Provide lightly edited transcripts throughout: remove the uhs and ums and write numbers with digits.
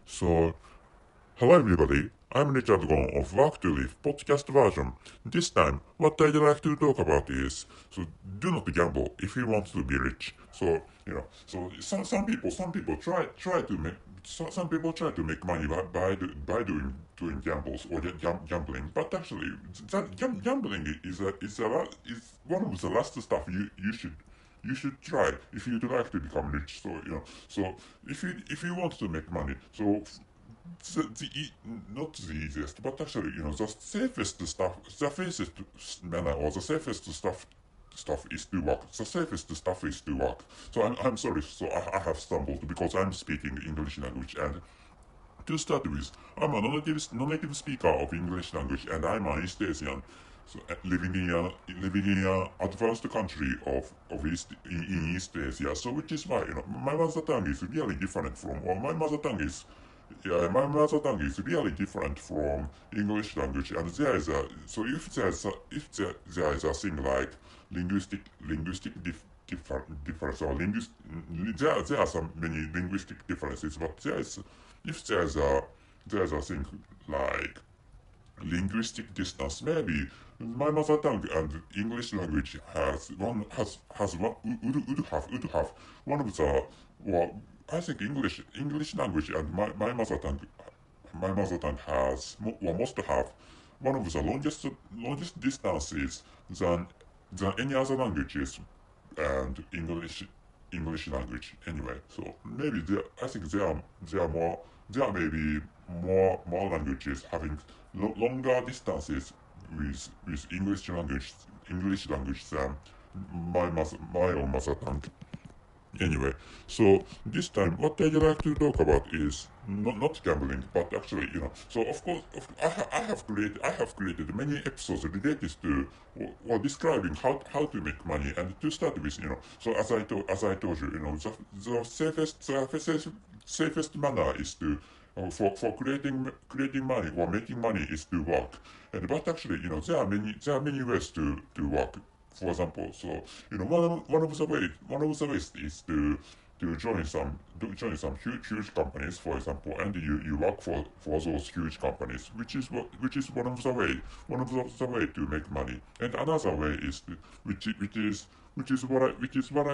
So, hello everybody, I'm Richard Gon of Work to Live podcast version. This time, what I'd like to talk about is, do not gamble if you want to be rich. Some people try to make, some people try to make money by doing gambles or gambling, but actually, gambling is one of the last stuff you should try if you'd like to become rich. So if you want to make money, not the easiest, but actually, the safest stuff, the fastest manner, or the safest stuff is to work. The safest stuff is to work. So I'm sorry. So I have stumbled because I'm speaking English language, and to start with, I'm a non-native speaker of English language, and I'm an East Asian. So, living in a advanced country of in East Asia. So which is why my mother tongue is really different from, or my mother tongue is yeah, my mother tongue is really different from English language, and there is a so if there is a thing like linguistic difference, or there are some many linguistic differences, but if there's a thing like linguistic distance. Maybe my mother tongue and English language has one would have one of the, well, I think English language and my mother tongue has must have one of the longest distances than any other languages and English language anyway. So maybe I think there may be more languages having longer distances with English language than my own mother tongue. Anyway, so this time what I'd like to talk about is not gambling, but actually, So of course, I have created many episodes related to or describing how to make money. And to start with, So as I told you, the safest manner is to for creating money or making money is to work. And but actually, there are many ways to work. For example, so one of the ways is to join some huge companies, for example, and you work for those huge companies, which is one of the way to make money. And another way is which is what I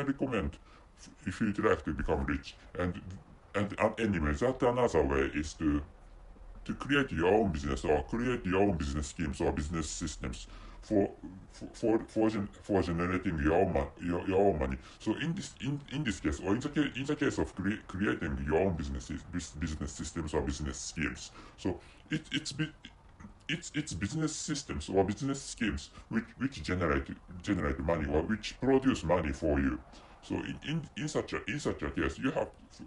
recommend if you'd like to become rich. And anyway, that another way is to create your own business, or create your own business schemes or business systems for for generating your own money. So in this case, or in the case of creating your own business systems or business schemes, so it's business systems or business schemes which generate money, or which produce money for you. So in such a case,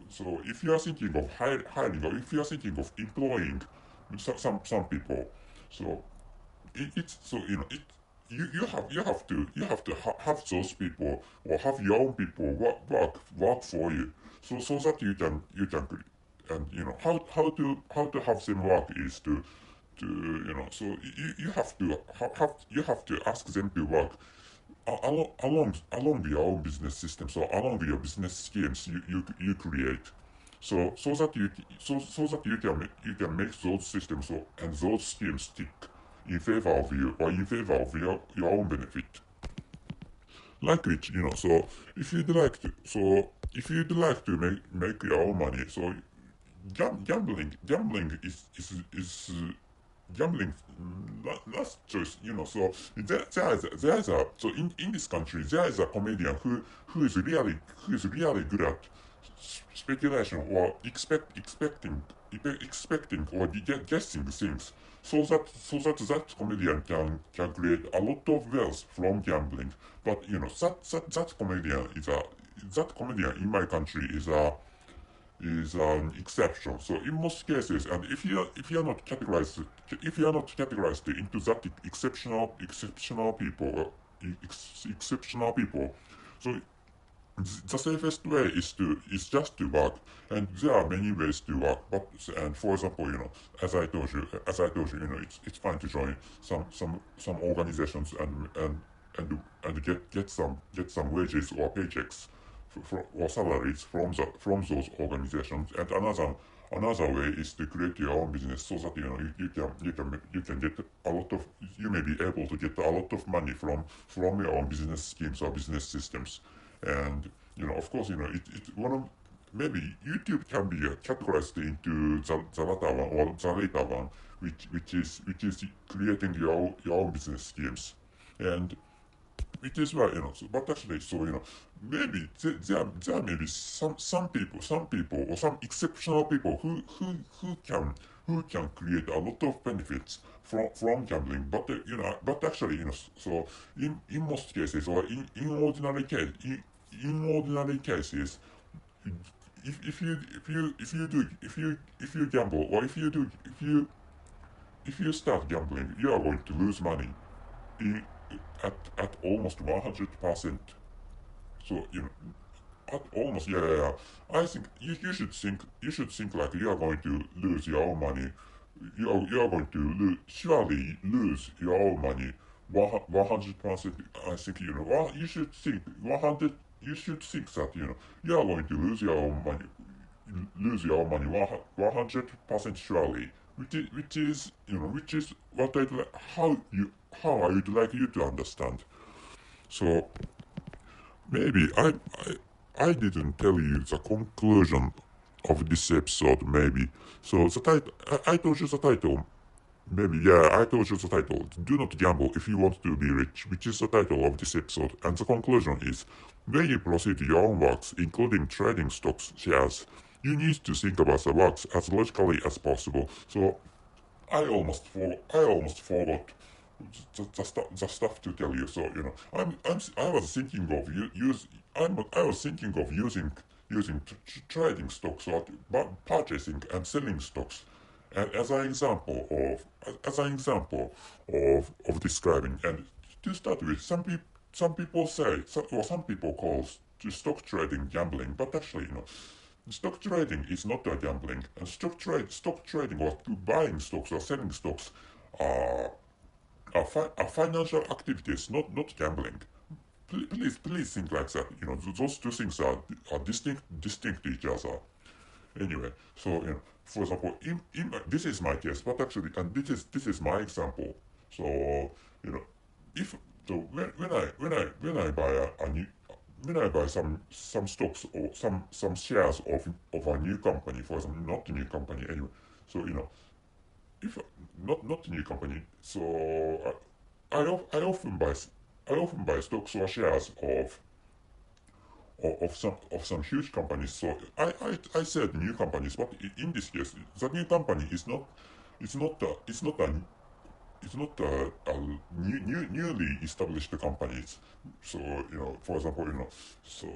so if you are thinking of hiring, or if you are thinking of employing some people, so it's so you have to have those people, or have your own people work for you, so that you can and how to have them work is so you have to ask them to work along your own business system, so along your business schemes you create, so that you can make those systems, and those schemes stick in favor of you, or in favor of your own benefit. Like which, if you'd like to make your own money, so gambling is gambling last choice, so in this country there is a comedian who is really good at speculation, or expecting or guessing things, so that comedian can create a lot of wealth from gambling. But that comedian in my country is an exception. So in most cases, and if you are not categorized into that exceptional people, so the safest way is just to work. And there are many ways to work. But and for example, as I told you, it's fine to join some organizations, and get some wages or paychecks or salaries from those organizations, and another way is to create your own business so that you can get a lot of you may be able to get a lot of money from your own business schemes or business systems. And of course, one of maybe YouTube can be categorized into the latter one or the later one, which is creating your own business schemes. And it is why, but actually, maybe there may be some people, or some exceptional people who can create a lot of benefits from gambling. But actually, so in most cases, or in ordinary cases, if you gamble, or if you start gambling, you are going to lose money in, at almost 100%. So at almost, yeah. I think you should think like you are going to lose your own money. You are going to surely lose your own money 100%. I think you should think 100. You should think that you are going to lose your own money 100% surely. Which is what how I would like you to understand. So maybe I didn't tell you the conclusion of this episode. Maybe so the title I told you the title. Maybe, yeah, I told you the title. Do not gamble if you want to be rich, which is the title of this episode. And the conclusion is, when you proceed to your own works, including trading stocks, shares, you need to think about the works as logically as possible. So I almost forgot the stuff to tell you. So I was thinking of I was thinking of using trading stocks, or purchasing and selling stocks, as an example of describing. And to start with, some people say, or some people call stock trading gambling, but actually, stock trading is not a gambling. And stock trading, or buying stocks or selling stocks, are financial activities, not gambling. Please think like that. Those two things are distinct to each other. Anyway, so for example, this is my case, but actually, and this is my example. So if so when I buy a new when I buy some stocks, or some shares of a new company, for example, not a new company anyway. So if not a new company, so I often buy stocks or shares of some huge companies. So I said new companies, but in this case, the new company is not it's not a newly established companies. So for example, so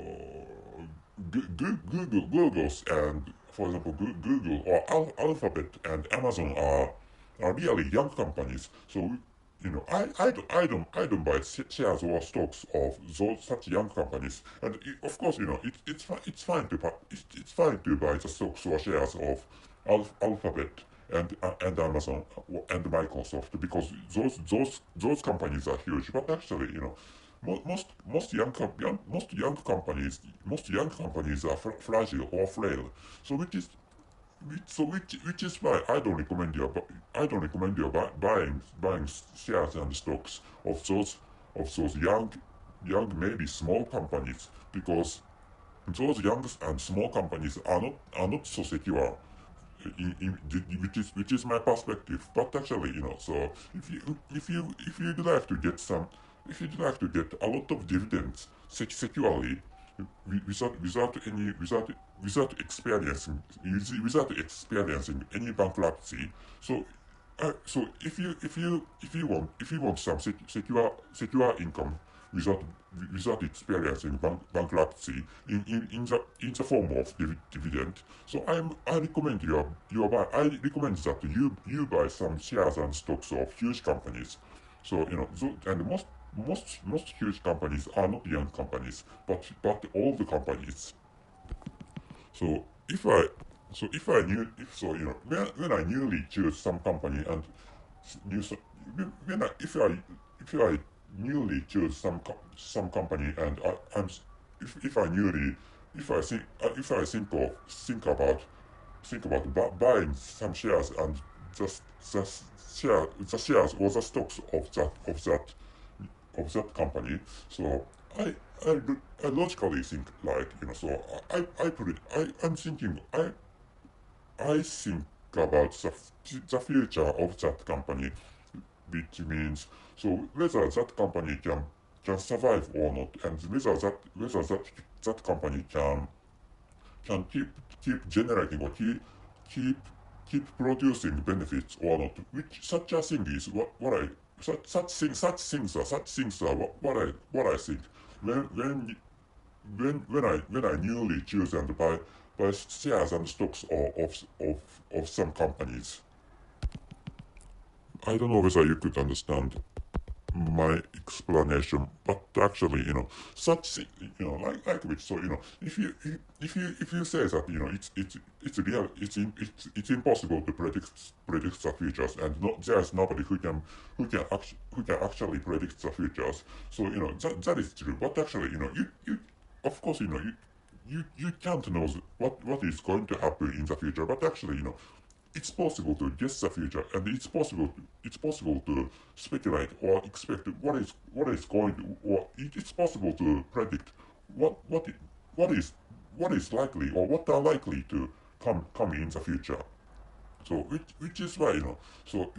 Google's, and for example, Google or Alphabet and Amazon are really young companies. So I don't buy shares or stocks of those such young companies. And of course, it's fine to buy the stocks or shares of Alphabet and Amazon and Microsoft, because those companies are huge. But actually, most young companies are fragile or frail. So which is why I don't recommend you buying shares and stocks of those young, maybe small companies, because those young and small companies are not so secure. Which is my perspective. But actually, so if you'd like to get a lot of dividends securely, without experiencing any bankruptcy. So if you want some secure income without experiencing bankruptcy in the form of dividend. So I recommend I recommend that you buy some shares and stocks of huge companies. So and most huge companies are not young companies, but old companies. So if I knew if so when I newly choose some company, and new so- if I newly choose some company, and if I newly if I think about buying some shares and just the shares or the stocks of that company. So I, I logically think like so I'm thinking I think about the future of that company, which means so whether that company can survive or not, and whether that company can keep generating or keep keep producing benefits or not. Which such a thing is what I such things are what I think when when when I newly choose and buy shares and stocks of some companies. I don't know whether you could understand my explanation, but actually, such like which so if you say that it's real it's impossible to predict the futures, and there's nobody who can actually predict the futures. So that is true, but actually you of course you can't know what is going to happen in the future, but actually it's possible to guess the future, and it's possible to speculate or expect what is going to, or it's possible to predict what what i- what is likely or what are likely to come in the future. So which is why so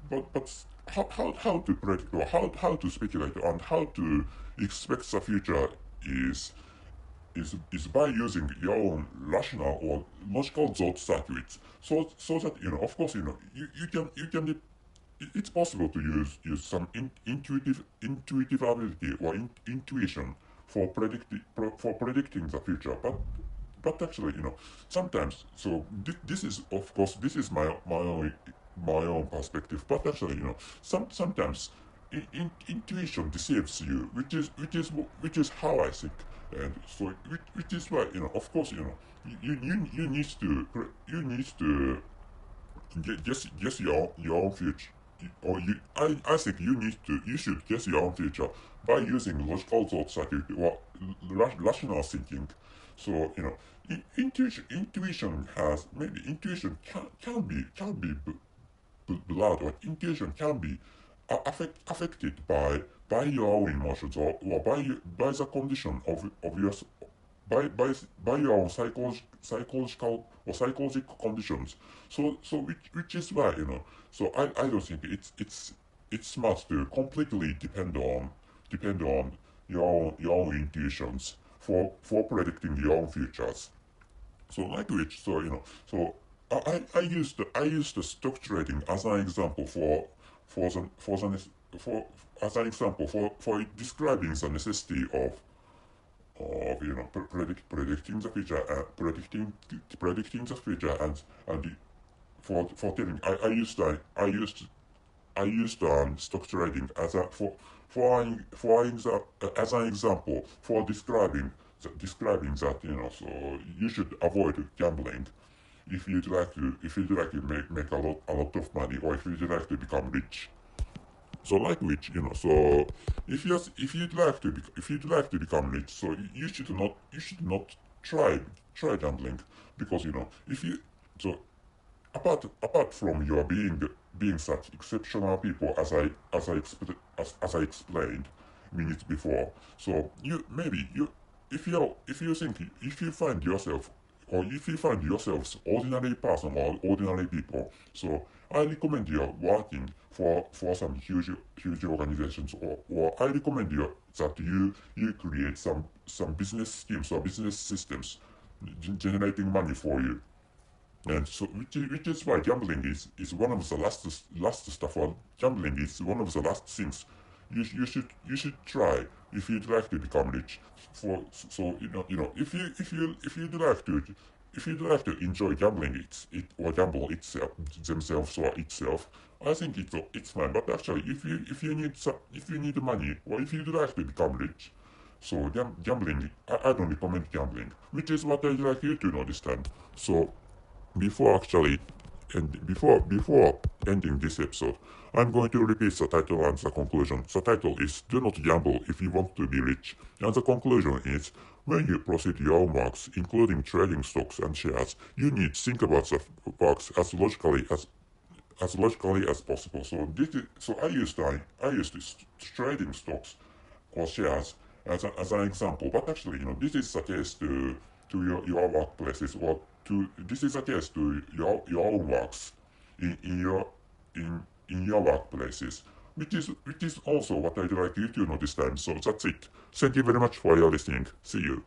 but how to predict or how to speculate and how to expect the future is is by using your own rational or logical thought circuits. So that of course you can it's possible to use some intuitive ability or intuition for predicting the future, but actually sometimes so this is of course this is my own perspective, but actually sometimes intuition deceives you, which is how I think. And so which is why of course you need to you need to guess your own future, or I think you should guess your own future by using logical thought circuit or rational thinking. So intuition has maybe intuition can be blood, or intuition can be affected by your own emotions, or by the condition of your by your own psychological or psychological conditions. So which is why so I don't think it's smart to completely depend on your own intuitions for predicting your own futures. So like which so so I used the stock trading as an example for as an example for describing the necessity of predicting the future, predicting the future, and for telling I used stock trading as a as an example for describing that so you should avoid gambling if you'd like to make a lot of money, or if you'd like to become rich. So like which so if you'd like to become rich, so you should not try gambling, because if you so apart from your being such exceptional people as I explained minutes before. So you maybe you if you think if you find yourself, or if you find yourselves ordinary person or ordinary people, so I recommend you working for some huge organizations, or I recommend you that you create some business schemes or business systems generating money for you. And so, which is why gambling is one of the last stuff. Or gambling is one of the last things you should try if you'd like to become rich. For so if you'd like to enjoy gambling or gamble itself themselves or itself, I think it's fine. But actually, if you need money, or if you'd like to become rich, so gambling, I don't recommend gambling, which is what I'd like you to know this time. So before actually and before ending this episode, I'm going to repeat the title and the conclusion. The title is "Do not gamble if you want to be rich," and the conclusion is when you proceed your own works, including trading stocks and shares, you need to think about the works as logically as possible. So I used to trading stocks or shares as an example, but actually, this is the case to your workplaces, or to this is the case to your own works in your workplaces, which is also what I'd like you to know this time. So that's it. Thank you very much for your listening. See you.